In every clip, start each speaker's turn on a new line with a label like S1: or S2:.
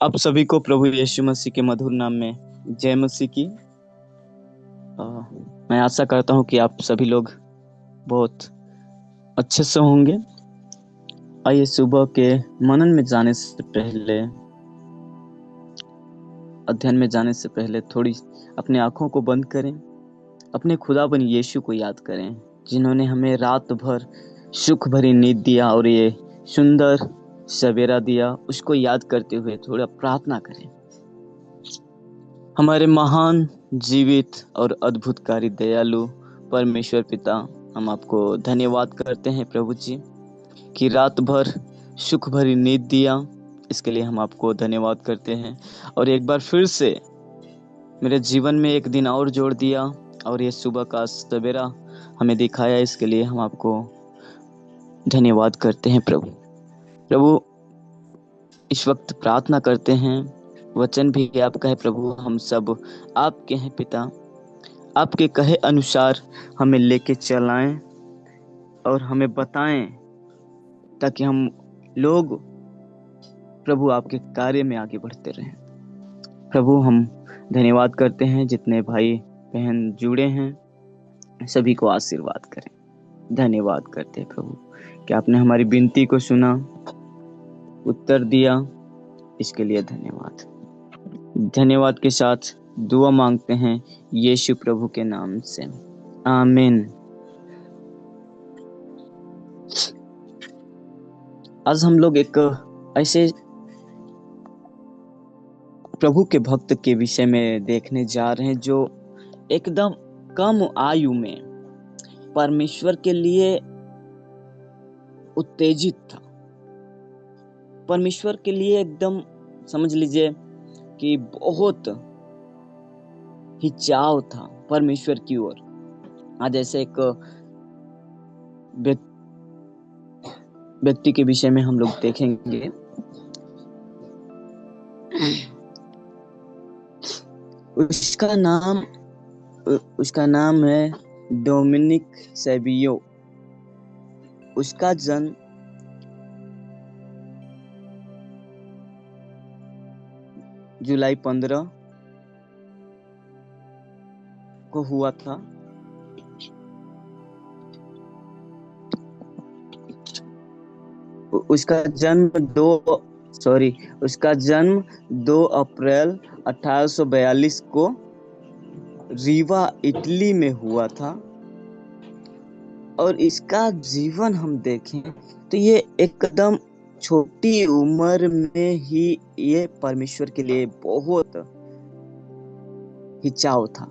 S1: आप सभी को प्रभु यीशु मसीह के मधुर नाम में जय मसीह की। अ, मैं आशा करता हूँ कि आप सभी लोग बहुत अच्छे से होंगे। आइए सुबह के मनन में जाने से पहले, अध्ययन में जाने से पहले थोड़ी अपनी आंखों को बंद करें, अपने खुदाबन यीशु को याद करें, जिन्होंने हमें रात भर सुख भरी नींद दिया और ये सुंदर सवेरा दिया। उसको याद करते हुए थोड़ा प्रार्थना करें। हमारे महान, जीवित और अद्भुतकारी दयालु परमेश्वर पिता, हम आपको धन्यवाद करते हैं प्रभु जी कि रात भर सुख भरी नींद दिया। इसके लिए हम आपको धन्यवाद करते हैं और एक बार फिर से मेरे जीवन में एक दिन और जोड़ दिया और ये सुबह का सवेरा हमें दिखाया। इसके लिए हम आपको धन्यवाद करते हैं प्रभु। प्रभु, इस वक्त प्रार्थना करते हैं, वचन भी आपका है प्रभु, हम सब आपके हैं पिता। आपके कहे अनुसार हमें लेके चलाएं और हमें बताएं, ताकि हम लोग प्रभु आपके कार्य में आगे बढ़ते रहें। प्रभु, हम धन्यवाद करते हैं जितने भाई बहन जुड़े हैं, सभी को आशीर्वाद करें। धन्यवाद करते हैं प्रभु कि आपने हमारी विनती को सुना, उत्तर दिया। इसके लिए धन्यवाद। धन्यवाद के साथ दुआ मांगते हैं यीशु प्रभु के नाम से, आमीन। आज हम लोग एक ऐसे प्रभु के भक्त के विषय में देखने जा रहे हैं जो एकदम कम आयु में परमेश्वर के लिए उत्तेजित था। परमेश्वर के लिए एकदम समझ लीजिए कि बहुत ही चाव था परमेश्वर की ओर। आज ऐसे एक व्यक्ति के विषय में हम लोग देखेंगे। उसका नाम है डोमिनिक सेबियो। उसका जन्म जुलाई 15 को हुआ था। उसका जन्म 2 अप्रैल 1842 को रीवा, इटली में हुआ था। और इसका जीवन हम देखें तो ये एकदम छोटी उम्र में ही ये परमेश्वर के लिए बहुत ही चाव था।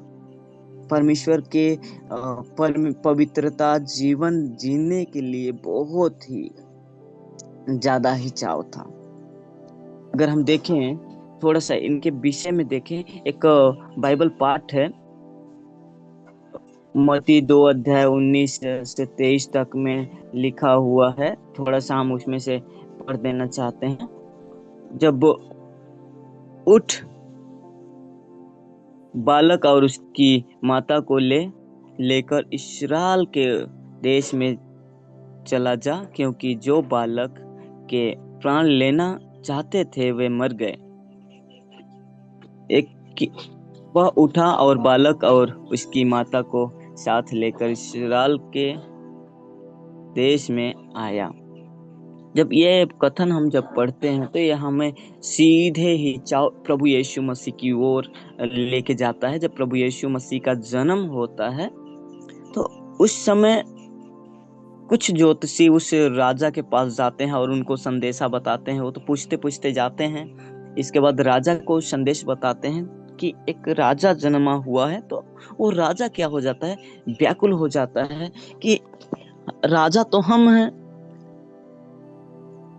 S1: परमेश्वर के पवित्रता जीवन जीने के लिए बहुत ही ज्यादा ही चाव था। अगर हम देखें, थोड़ा सा इनके विषय में देखें, एक बाइबल पाठ है मत्ती 2 अध्याय 19 से 23 तक में लिखा हुआ है। थोड़ा सा हम उसमें से पढ़ देना चाहते हैं। जब उठ बालक और उसकी माता को लेकर इस्राएल के देश में चला जा, क्योंकि जो बालक के प्राण लेना चाहते थे वे मर गए। वह उठा और बालक और उसकी माता को साथ लेकर इस्राएल के देश में आया। जब ये कथन हम पढ़ते हैं तो यह हमें सीधे ही प्रभु यीशु मसीह की ओर लेके जाता है। जब प्रभु यीशु मसीह का जन्म होता है तो उस समय कुछ ज्योतिषी उस राजा के पास जाते हैं और उनको संदेशा बताते हैं। वो तो पूछते पूछते जाते हैं। इसके बाद राजा को संदेश बताते हैं कि एक राजा जन्मा हुआ है। तो वो राजा क्या हो जाता है, व्याकुल हो जाता है कि राजा तो हम हैं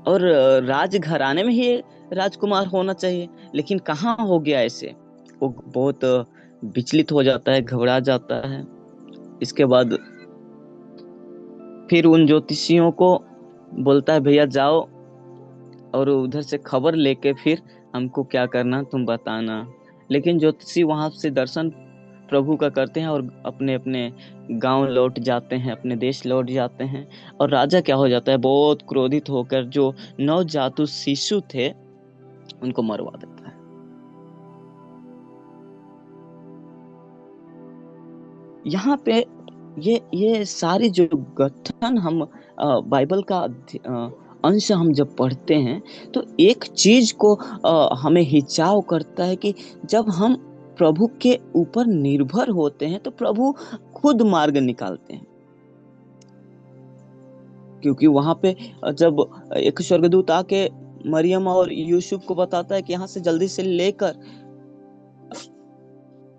S1: और राज घराने में ही राजकुमार होना चाहिए, लेकिन कहाँ हो गया ऐसे। वो बहुत विचलित हो जाता है, घबरा जाता है। इसके बाद फिर उन ज्योतिषियों को बोलता है, भैया जाओ और उधर से खबर लेके फिर हमको क्या करना तुम बताना। लेकिन ज्योतिषी वहां से दर्शन प्रभु का करते हैं और अपने अपने गांव लौट जाते हैं, अपने देश लौट जाते हैं। और राजा क्या हो जाता है, बहुत क्रोधित होकर जो नवजात शिशु थे उनको मरवा देता है। यहाँ पे ये सारी जो गठन हम बाइबल का अंश हम जब पढ़ते हैं तो एक चीज को हमें हिचाव करता है कि जब हम प्रभु के ऊपर निर्भर होते हैं तो प्रभु खुद मार्ग निकालते हैं। क्योंकि वहां पे जब एक स्वर्गदूत आके मरियम और यूसुफ को बताता है कि यहाँ से जल्दी से लेकर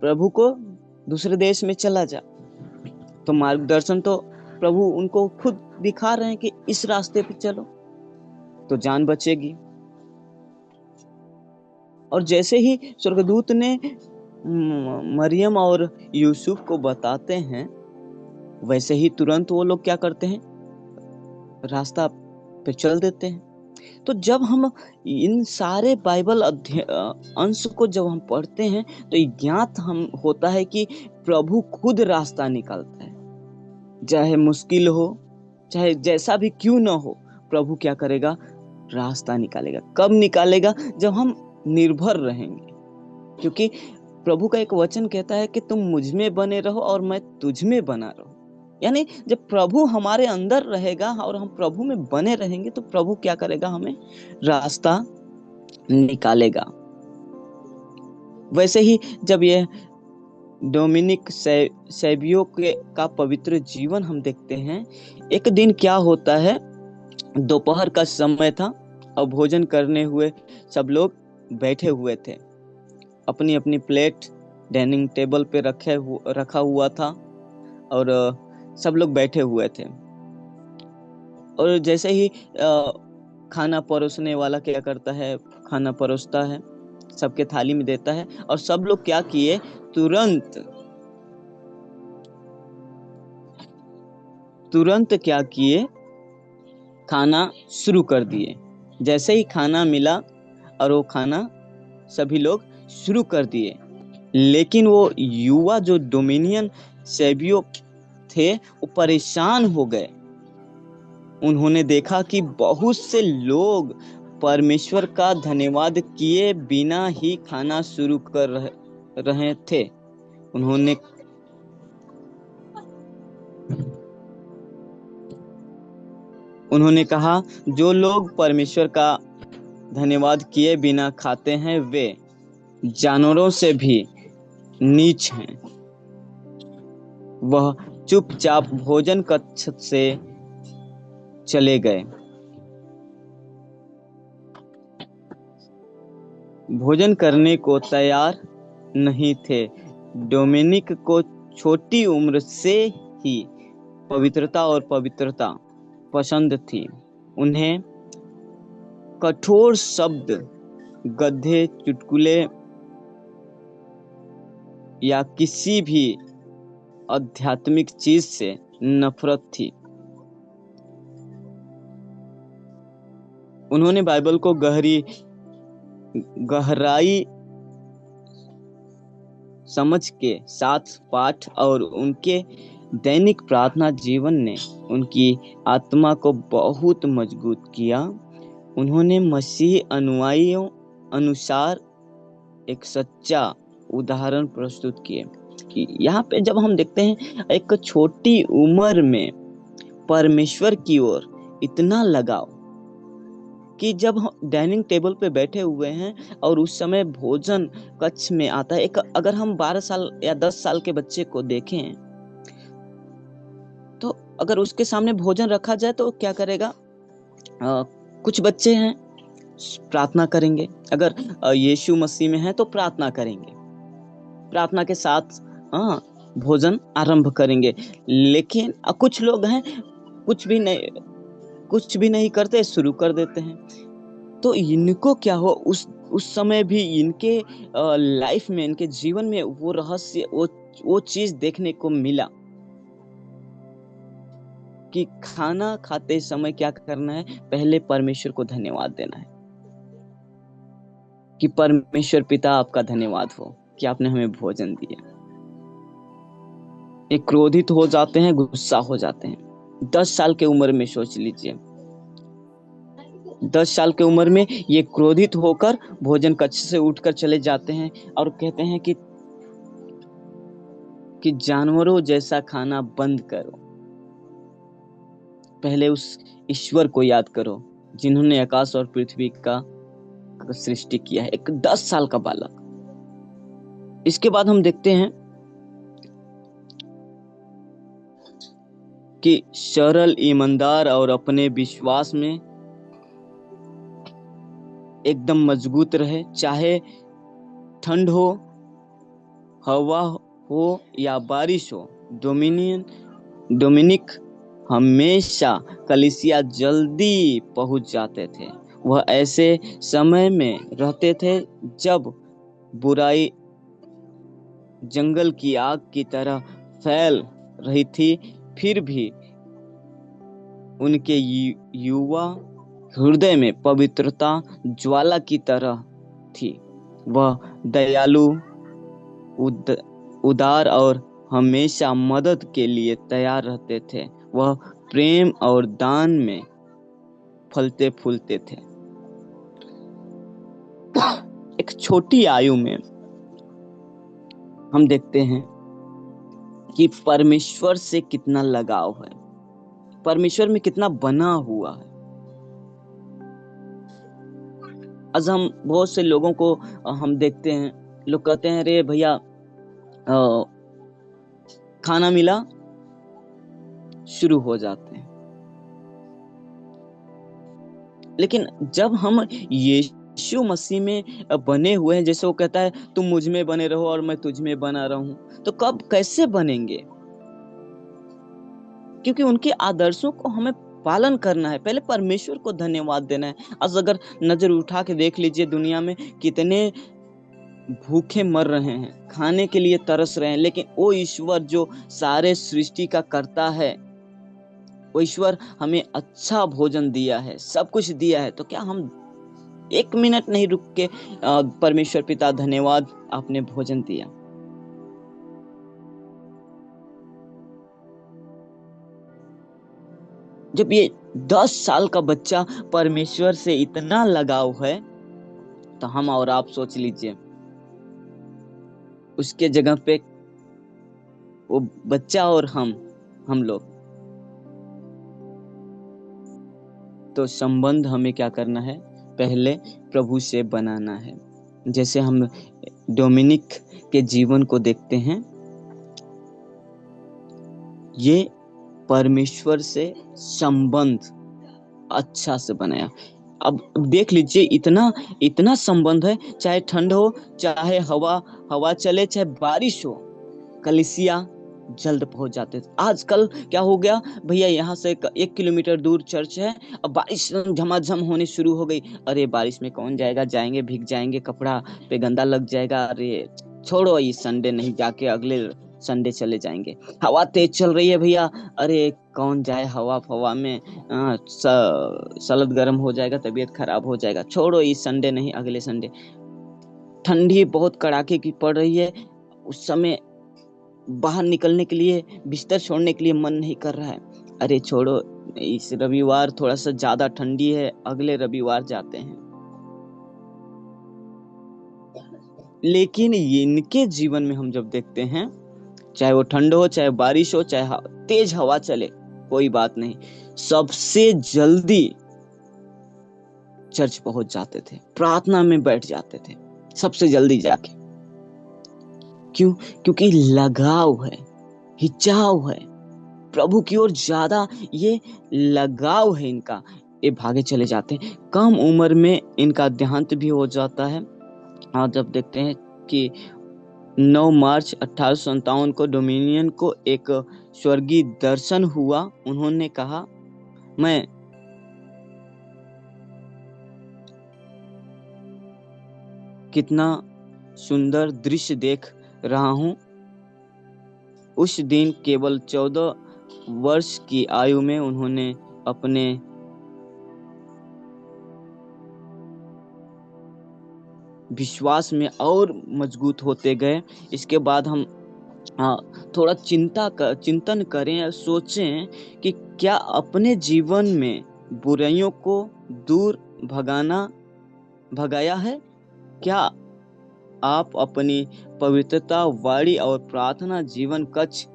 S1: प्रभु को दूसरे देश में चला जा, तो मार्गदर्शन तो प्रभु उनको खुद दिखा रहे हैं कि इस रास्ते पे चलो तो जान बचेगी। और जैसे ही स्वर्गदूत ने मरियम और यूसुफ को बताते हैं, वैसे ही तुरंत वो लोग क्या करते हैं, रास्ता पे चल देते हैं। तो जब हम इन सारे बाइबल अंश को जब हम पढ़ते हैं तो ज्ञात हम होता है कि प्रभु खुद रास्ता निकालता है, चाहे मुश्किल हो, चाहे जैसा भी क्यों ना हो, प्रभु क्या करेगा, रास्ता निकालेगा। कब निकालेगा, जब हम निर्भर रहेंगे। क्योंकि प्रभु का एक वचन कहता है कि तुम मुझ में बने रहो और मैं तुझ में बना रहूं। यानी जब प्रभु हमारे अंदर रहेगा और हम प्रभु में बने रहेंगे तो प्रभु क्या करेगा, हमें रास्ता निकालेगा। वैसे ही जब ये डोमिनिक सेबियो का पवित्र जीवन हम देखते हैं, एक दिन क्या होता है, दोपहर का समय था और भोजन करने हुए सब लोग बैठे हुए थे, अपनी अपनी प्लेट डाइनिंग टेबल पे रखा हुआ था और सब लोग बैठे हुए थे। और जैसे ही खाना परोसने वाला क्या करता है, खाना परोसता है, सबके थाली में देता है, और सब लोग क्या किए, तुरंत क्या किए, खाना शुरू कर दिए। जैसे ही खाना मिला और वो खाना सभी लोग शुरू कर दिए। लेकिन वो युवा जो डोमिनियन सेबियो थे वो परेशान हो गए। उन्होंने देखा कि बहुत से लोग परमेश्वर का धन्यवाद किए बिना ही खाना शुरू कर रहे थे। उन्होंने कहा, जो लोग परमेश्वर का धन्यवाद किए बिना खाते हैं वे जानवरों से भी नीच हैं। वह चुपचाप भोजन कक्ष से चले गए। भोजन करने को तैयार नहीं थे। डोमिनिक को छोटी उम्र से ही पवित्रता पसंद थी। उन्हें कठोर शब्द, गधे, चुटकुले या किसी भी आध्यात्मिक चीज से नफरत थी। उन्होंने बाइबल को गहराई समझ के साथ पाठ और उनके दैनिक प्रार्थना जीवन ने उनकी आत्मा को बहुत मजबूत किया। उन्होंने मसीह अनुयायियों अनुसार एक सच्चा उदाहरण प्रस्तुत किए। कि यहाँ पे जब हम देखते हैं एक छोटी उम्र में परमेश्वर की ओर इतना लगाव कि जब हम डाइनिंग टेबल पे बैठे हुए हैं और उस समय भोजन कक्ष में आता है, एक अगर हम 12 साल या 10 साल के बच्चे को देखें तो अगर उसके सामने भोजन रखा जाए तो क्या करेगा, कुछ बच्चे हैं प्रार्थना करेंगे, अगर यीशु मसीह में है तो प्रार्थना करेंगे, प्रार्थना के साथ भोजन आरंभ करेंगे। लेकिन कुछ लोग हैं कुछ भी नहीं करते, शुरू कर देते हैं। तो इनको क्या हो, उस समय भी इनके लाइफ में, इनके जीवन में वो रहस्य, वो चीज देखने को मिला कि खाना खाते समय क्या करना है, पहले परमेश्वर को धन्यवाद देना है कि परमेश्वर पिता आपका धन्यवाद हो कि आपने हमें भोजन दिया। ये क्रोधित हो जाते हैं, गुस्सा हो जाते हैं। 10 साल के उम्र में सोच लीजिए, 10 साल की उम्र में ये क्रोधित होकर भोजन कक्ष से उठकर चले जाते हैं और कहते हैं कि जानवरों जैसा खाना बंद करो, पहले उस ईश्वर को याद करो जिन्होंने आकाश और पृथ्वी का सृष्टि किया है। एक 10 साल का बालक। इसके बाद हम देखते हैं कि सरल, ईमानदार और अपने विश्वास में एकदम मजबूत रहे, चाहे ठंड हो, हवा हो या बारिश हो। डोमिनिक हमेशा कलीसिया जल्दी पहुंच जाते थे। वह ऐसे समय में रहते थे जब बुराई जंगल की आग की तरह फैल रही थी, फिर भी उनके युवा हृदय में पवित्रता ज्वाला की तरह थी। वह दयालु, उदार और हमेशा मदद के लिए तैयार रहते थे। वह प्रेम और दान में फलते फूलते थे। एक छोटी आयु में हम देखते हैं कि परमेश्वर से कितना लगाव है, परमेश्वर में कितना बना हुआ है। आज हम बहुत से लोगों को हम देखते हैं, लोग कहते हैं अरे भैया खाना मिला, शुरू हो जाते हैं। लेकिन जब हम यीशु मसीह में बने हुए हैं, जैसे वो कहता है तुम मुझ में बने रहो और मैं तुझ में बना रहूं, तो कब कैसे बनेंगे? क्योंकि उनके आदर्शों को हमें पालन करना है। पहले परमेश्वर को धन्यवाद देना है। आज अगर नजर उठा के देख लीजिए, दुनिया में कितने भूखे मर रहे हैं, खाने के लिए तरस रहे हैं, लेकिन वो ईश्वर जो सारे सृष्टि का करता है, वो ईश्वर हमें अच्छा भोजन दिया है, सब कुछ दिया है, तो क्या हम 1 मिनट नहीं रुक के परमेश्वर पिता धन्यवाद, आपने भोजन दिया। जब ये 10 साल का बच्चा परमेश्वर से इतना लगाव है, तो हम और आप सोच लीजिए, उसके जगह पे वो बच्चा और हम लोग। तो संबंध हमें क्या करना है? पहले प्रभु से बनाना है। जैसे हम डोमिनिक के जीवन को देखते हैं, ये परमेश्वर से संबंध अच्छा से बनाया। अब देख लीजिए, इतना संबंध है, चाहे ठंड हो, चाहे हवा चले, चाहे बारिश हो, कलीसिया जल्द पहुंच जाते थे। आजकल क्या हो गया भैया, यहाँ से 1 किलोमीटर दूर चर्च है, अब बारिश झमाझम होने शुरू हो गई। अरे बारिश में कौन जाएगा, जाएंगे भीग जाएंगे, कपड़ा पे गंदा लग जाएगा, अरे छोड़ो, ये संडे नहीं, जाके अगले संडे चले जाएंगे। हवा तेज चल रही है भैया, अरे कौन जाए हवा में, सलद गर्म हो जाएगा, तबीयत खराब हो जाएगा, छोड़ो, इस संडे नहीं, अगले संडे। ठंडी बहुत कड़ाके की पड़ रही है, उस समय बाहर निकलने के लिए, बिस्तर छोड़ने के लिए मन नहीं कर रहा है, अरे छोड़ो, इस रविवार थोड़ा सा ज्यादा ठंडी है, अगले रविवार जाते हैं। लेकिन इनके जीवन में हम जब देखते हैं, चाहे वो ठंड हो, चाहे बारिश हो, चाहे तेज हवा चले, कोई बात नहीं, सबसे जल्दी चर्च पहुंच जाते थे, प्रार्थना में बैठ जाते थे सबसे जल्दी जाके। क्यों? क्योंकि लगाव है, हिचाव है, प्रभु की ओर ज्यादा ये लगाव है इनका, ये भागे चले जाते हैं। कम उम्र में इनका देहांत भी हो जाता है। और जब देखते हैं कि 9 मार्च 1857 को डोमिनियन को एक स्वर्गीय दर्शन हुआ। उन्होंने कहा, मैं कितना सुंदर दृश्य देख रहा हूं। उस दिन केवल 14 वर्ष की आयु में उन्होंने अपने विश्वास में और मजबूत होते गए। इसके बाद हम थोड़ा चिंतन करें और सोचें कि क्या अपने जीवन में बुराइयों को दूर भगाना भगाया है? क्या आप अपनी पवित्रता, वाणी और प्रार्थना जीवन कक्ष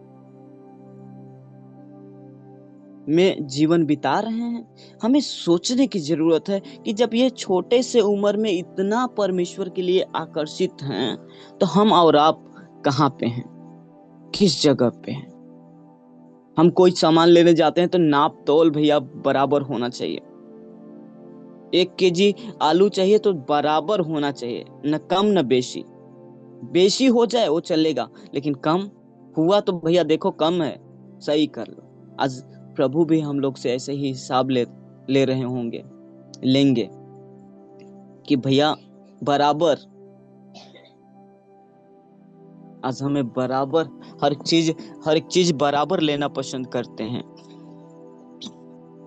S1: में जीवन बिता रहे हैं? हमें सोचने की जरूरत है कि जब ये छोटे से उम्र में इतना परमेश्वर के लिए आकर्षित हैं, तो हम और आप कहाँ पे हैं, किस जगह पे हैं? हम कोई सामान लेने जाते हैं तो नाप तोल भैया बराबर होना चाहिए। 1 केजी आलू चाहिए तो बराबर होना चाहिए, न कम न बेशी। बेशी हो जाए वो चलेगा, लेकिन कम हुआ तो भैया देखो कम है, सही कर लो। आज प्रभु भी हम लोग से ऐसे ही हिसाब ले रहे होंगे, लेंगे कि भैया बराबर। आज हमें बराबर हर एक चीज बराबर लेना पसंद करते हैं,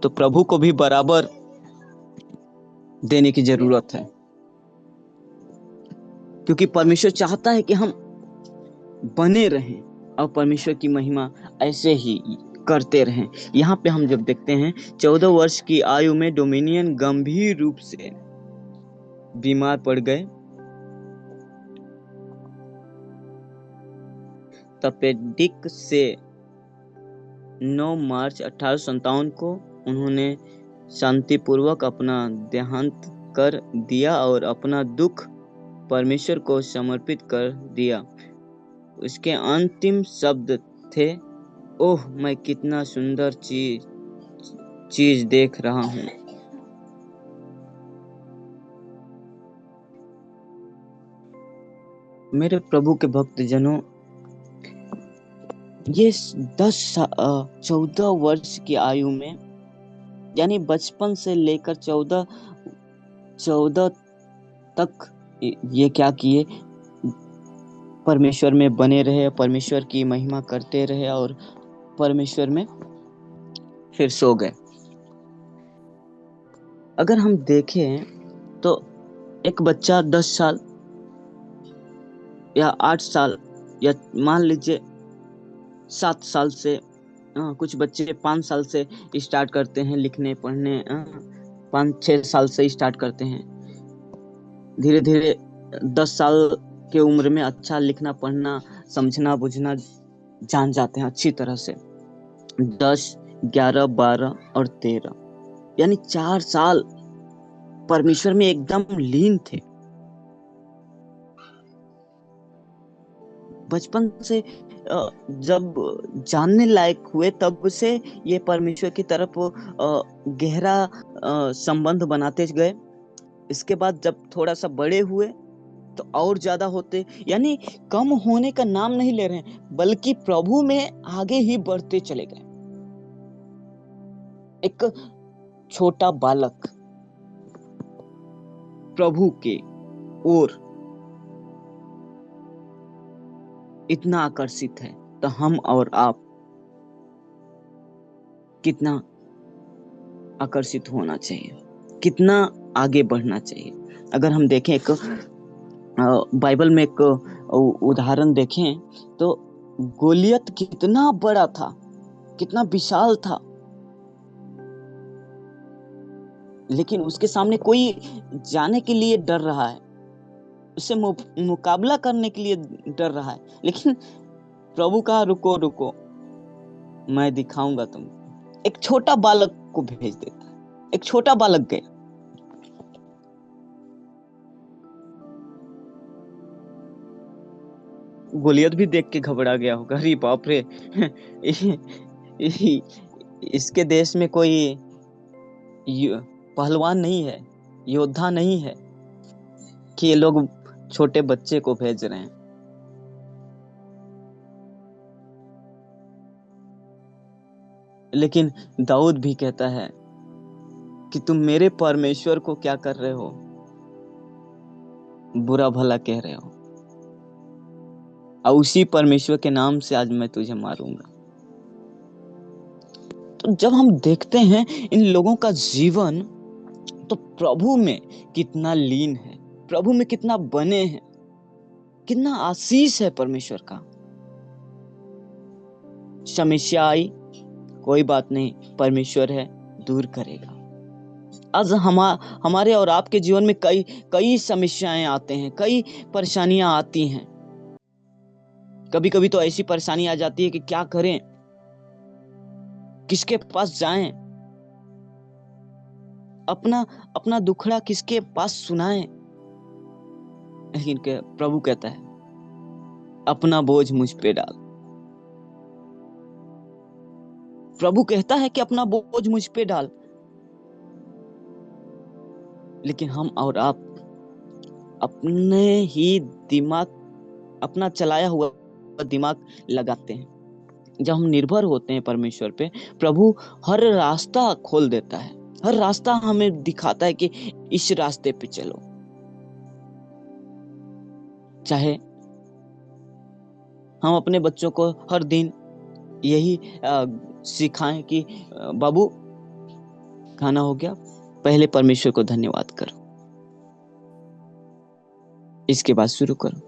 S1: तो प्रभु को भी बराबर देने की जरूरत है, क्योंकि परमेश्वर चाहता है कि हम बने रहें और परमेश्वर की महिमा ऐसे ही करते रहें। यहाँ पे हम जब देखते हैं 14 वर्ष की आयु में डोमिनियन गंभीर रूप से बीमार पड़ गए। तपेडिक से 9 मार्च 1857 को उन्होंने शांतिपूर्वक अपना देहांत कर दिया और अपना दुख परमेश्वर को समर्पित कर दिया। उसके अंतिम शब्द थे, ओह मैं कितना सुंदर चीज देख रहा हूँ। मेरे प्रभु के भक्त जनों, ये 14 वर्ष की आयु में, यानी बचपन से लेकर 14 तक ये क्या किए, परमेश्वर में बने रहे, परमेश्वर की महिमा करते रहे और परमेश्वर में फिर सो गए। अगर हम देखें तो एक बच्चा 10 साल या 8 साल या मान लीजिए 7 साल से, कुछ बच्चे 5 साल से स्टार्ट करते हैं लिखने पढ़ने, 5-6 साल से स्टार्ट करते हैं, धीरे धीरे 10 साल के उम्र में अच्छा लिखना पढ़ना समझना बुझना जान जाते हैं अच्छी तरह से। 10, 11, 12 और 13, यानी 4 साल परमेश्वर में एकदम लीन थे। बचपन से जब जानने लायक हुए तब से ये परमेश्वर की तरफ गहरा संबंध बनाते गए। इसके बाद जब थोड़ा सा बड़े हुए तो और ज्यादा होते, यानी कम होने का नाम नहीं ले रहे हैं, बल्कि प्रभु में आगे ही बढ़ते चले गए। एक छोटा बालक प्रभु के ओर इतना आकर्षित है, तो हम और आप कितना आकर्षित होना चाहिए, कितना आगे बढ़ना चाहिए। अगर हम देखें, एक बाइबल में एक उदाहरण देखें तो गोलियत कितना बड़ा था, कितना विशाल था, लेकिन उसके सामने कोई जाने के लिए डर रहा है, उससे मुकाबला करने के लिए डर रहा है, लेकिन प्रभु कहा रुको रुको, मैं दिखाऊंगा तुमको। एक छोटा बालक को भेज देता है, एक छोटा बालक गया। गोलियत भी देख के घबरा गया होगा, अरे बाप रे इसके देश में कोई पहलवान नहीं है, योद्धा नहीं है कि ये लोग छोटे बच्चे को भेज रहे हैं। लेकिन दाऊद भी कहता है कि तुम मेरे परमेश्वर को क्या कर रहे हो, बुरा भला कह रहे हो, और उसी परमेश्वर के नाम से आज मैं तुझे मारूंगा। तो जब हम देखते हैं इन लोगों का जीवन, तो प्रभु में कितना लीन है, प्रभु में कितना बने हैं, कितना आशीष है परमेश्वर का। समस्या आई, कोई बात नहीं, परमेश्वर है, दूर करेगा। आज हमारे और आपके जीवन में कई कई समस्याएं आते हैं, कई परेशानियां आती हैं। कभी कभी तो ऐसी परेशानी आ जाती है कि क्या करें, किसके पास जाएं, अपना अपना दुखड़ा किसके पास सुनाएं। लेकिन प्रभु कहता है अपना बोझ मुझ पे डाल। प्रभु कहता है कि अपना बोझ मुझ पे डाल। लेकिन हम और आप अपने ही दिमाग, अपना चलाया हुआ दिमाग लगाते हैं। जब हम निर्भर होते हैं परमेश्वर पे, प्रभु हर रास्ता खोल देता है, हर रास्ता हमें दिखाता है कि इस रास्ते पे चलो। चाहे हम अपने बच्चों को हर दिन यही सिखाएं कि बाबू खाना हो गया, पहले परमेश्वर को धन्यवाद करो, इसके बाद शुरू करो।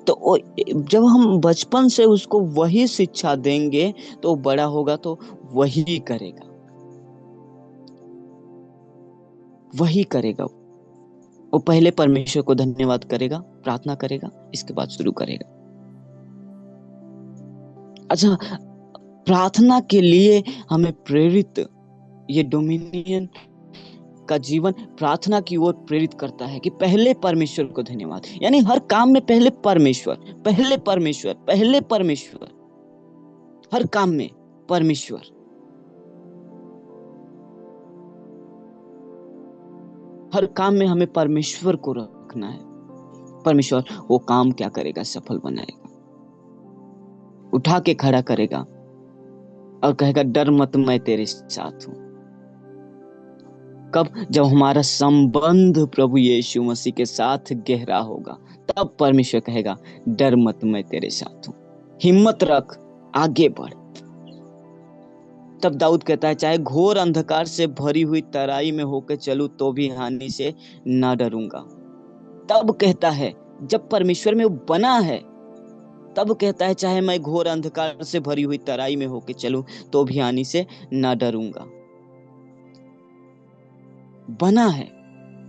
S1: तो जब हम बचपन से उसको वही शिक्षा देंगे तो बड़ा होगा तो वही करेगा, वही करेगा। वो पहले परमेश्वर को धन्यवाद करेगा, प्रार्थना करेगा, इसके बाद शुरू करेगा। अच्छा, प्रार्थना के लिए हमें प्रेरित, ये डोमिनियन का जीवन प्रार्थना की ओर प्रेरित करता है कि पहले परमेश्वर को धन्यवाद, यानी हर काम में पहले परमेश्वर, पहले परमेश्वर, पहले परमेश्वर, हर काम में परमेश्वर। हर काम में हमें परमेश्वर को रखना है। परमेश्वर वो काम क्या करेगा, सफल बनाएगा, उठा के खड़ा करेगा और कहेगा डर मत, मैं तेरे साथ हूं। कब? जब हमारा संबंध प्रभु यीशु मसीह के साथ गहरा होगा, तब परमेश्वर कहेगा डर मत, मैं तेरे साथ हूं, हिम्मत रख, आगे बढ़। तब दाऊद कहता है चाहे घोर अंधकार से भरी हुई तराई में होकर चलूं तो भी हानि से ना डरूंगा। तब कहता है, जब परमेश्वर में वो बना है, तब कहता है चाहे मैं घोर अंधकार से भरी हुई तराई में होकर चलूं तो भी हानि से ना डरूंगा। बना है।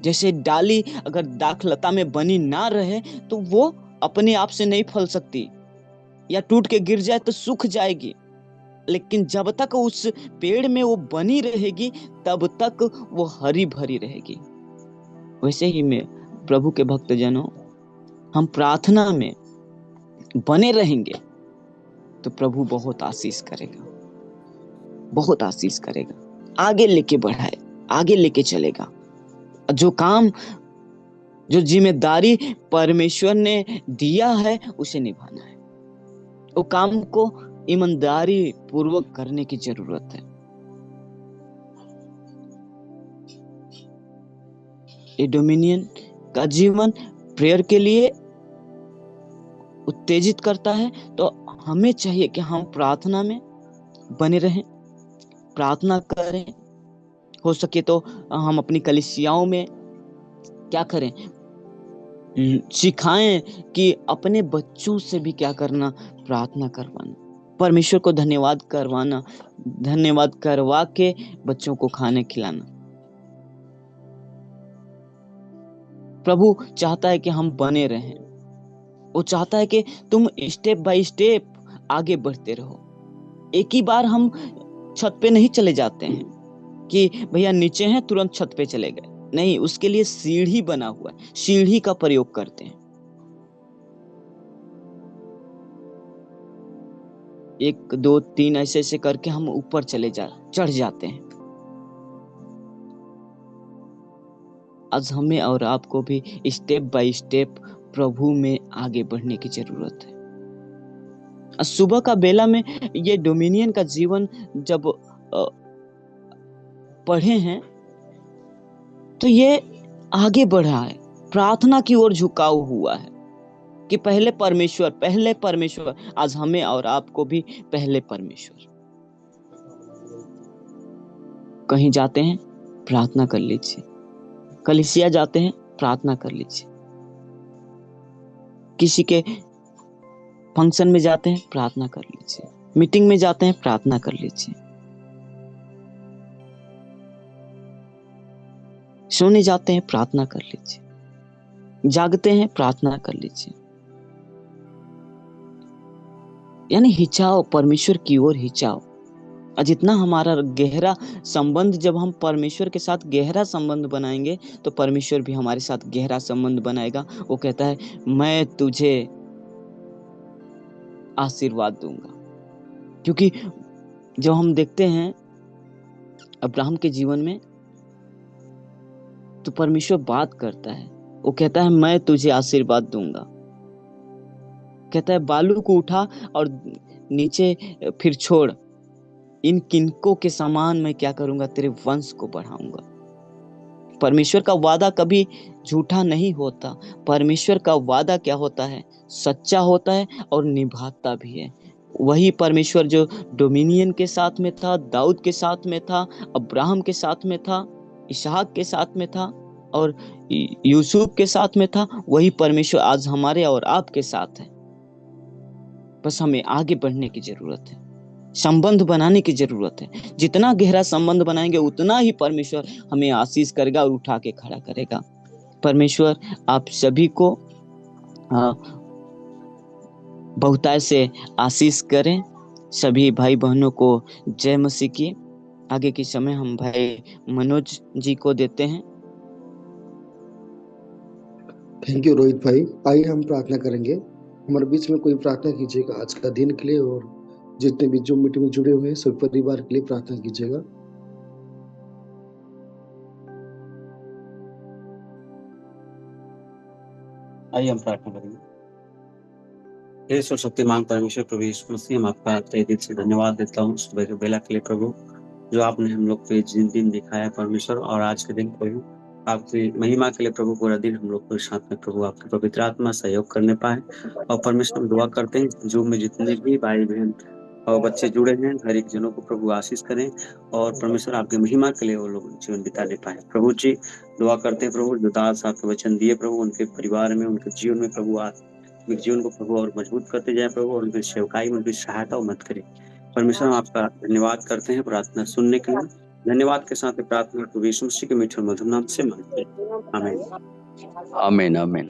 S1: जैसे डाली अगर दाखलता में बनी ना रहे तो वो अपने आप से नहीं फल सकती, या टूट के गिर जाए तो सूख जाएगी। लेकिन जब तक उस पेड़ में वो बनी रहेगी तब तक वो हरी भरी रहेगी। वैसे ही में प्रभु के भक्तजनों, हम प्रार्थना में बने रहेंगे तो प्रभु बहुत आशीष करेगा, बहुत आशीष करेगा, आगे लेके बढ़ाए, आगे लेके चलेगा। जो काम, जो जिम्मेदारी परमेश्वर ने दिया है उसे निभाना है। वो काम को ईमानदारी पूर्वक करने की जरूरत है। ये डोमिनियन का जीवन प्रेयर के लिए उत्तेजित करता है। तो हमें चाहिए कि हम प्रार्थना में बने रहें, प्रार्थना करें। हो सके तो हम अपनी कलीसियाओं में क्या करें, सिखाएं कि अपने बच्चों से भी क्या करना, प्रार्थना करवाना, परमेश्वर को धन्यवाद करवाना, धन्यवाद करवा के बच्चों को खाने खिलाना। प्रभु चाहता है कि हम बने रहें। वो चाहता है कि तुम स्टेप बाय स्टेप आगे बढ़ते रहो। एक ही बार हम छत पे नहीं चले जाते हैं कि भैया नीचे हैं तुरंत छत पे चले गए, नहीं, उसके लिए सीढ़ी बना हुआ है, सीढ़ी का प्रयोग करते हैं। 1 2 3 ऐसे ऐसे करके हम ऊपर चढ़ जाते हैं। आज हमें और आपको भी स्टेप बाय स्टेप प्रभु में आगे बढ़ने की जरूरत है। सुबह का बेला में ये डोमिनियन का जीवन जब पढ़े हैं तो ये आगे बढ़ा है, प्रार्थना की ओर झुकाव हुआ है कि पहले परमेश्वर, पहले परमेश्वर। आज हमें और आपको भी पहले परमेश्वर। कहीं जाते हैं, प्रार्थना कर लीजिए। कलीसिया जाते हैं, प्रार्थना कर लीजिए। किसी के फंक्शन में जाते हैं, प्रार्थना कर लीजिए। मीटिंग में जाते हैं, प्रार्थना कर लीजिए। सोने जाते हैं, प्रार्थना कर लीजिए। जागते हैं, प्रार्थना कर लीजिए। यानी हिचाओ, परमेश्वर की ओर हिचाओ। और जितना हमारा गहरा संबंध, जब हम परमेश्वर के साथ गहरा संबंध बनाएंगे तो परमेश्वर भी हमारे साथ गहरा संबंध बनाएगा। वो कहता है, मैं तुझे आशीर्वाद दूंगा। क्योंकि जब हम देखते हैं अब्राहम के जीवन में, तो परमेश्वर बात करता है। वो कहता है, मैं तुझे आशीर्वाद दूंगा। कहता है, बालू को उठा और नीचे फिर छोड़, इन किनकों के समान मैं क्या करूंगा, तेरे वंश को बढ़ाऊंगा। परमेश्वर का वादा कभी झूठा नहीं होता। परमेश्वर का वादा क्या होता है, सच्चा होता है और निभाता भी है। वही परमेश्वर जो डोमिनियन के साथ में था, दाऊद के साथ में था, अब्राहम के साथ में था, इसहाक के साथ में था और यूसुफ के साथ में था, वही परमेश्वर आज हमारे और आपके साथ है। बस हमें आगे बढ़ने की जरूरत है, संबंध बनाने की जरूरत है। जितना गहरा संबंध बनाएंगे उतना ही परमेश्वर हमें आशीष करेगा और उठा के खड़ा करेगा। परमेश्वर आप सभी को बहुतायत से आशीष करें। सभी भाई बहनों को जय मसीह की। आगे के समय हम भाई मनोज जी को देते हैं।
S2: थैंक यू रोहित भाई। आइए हम प्रार्थना करेंगे। हमारे बीच में कोई प्रार्थना कीजिएगा आज का दिन के लिए, और जितने भी जूम मीटिंग में जुड़े हुए हैं सभी परिवार के लिए प्रार्थना कीजिएगा।
S3: आइए हम प्रार्थना करेंगे। हे सर्वशक्तिमान परमेश्वर प्रभु यीशु मसीह, हम आपका तहे दिल से धन्यवाद देता हूँ सुबह के बेला के लिए प्रभु, जो आपने हम लोग पे दिन दिखाया परमेश्वर। और आज के दिन प्रभु आपकी महिमा के लिए प्रभु पूरा दिन हम लोग के साथ में प्रभु आपके पवित्र आत्मा सहयोग करने पाए। और परमेश्वर दुआ करते हैं जो में जितने भी भाई बहन और बच्चे जुड़े हैं, हर एक जनों को प्रभु आशीष करें और परमेश्वर आपकी महिमा के लिए वो लोग जीवन बिताने पाए। प्रभु जी दुआ करते हैं प्रभु, जो दास आपके वचन दिए प्रभु, उनके परिवार में, उनके जीवन में प्रभु उनके जीवन को प्रभु और मजबूत करते जाए प्रभु, और उनकी सेवकाई में उनकी सहायता और मदद करें। परमेश्वर हम आपका धन्यवाद करते हैं प्रार्थना सुनने के लिए। धन्यवाद के साथ प्रार्थना प्रभु यीशु मसीह के मीठे और मधुर नाम से मांगते हैं, आमीन।
S4: आमीन आमीन।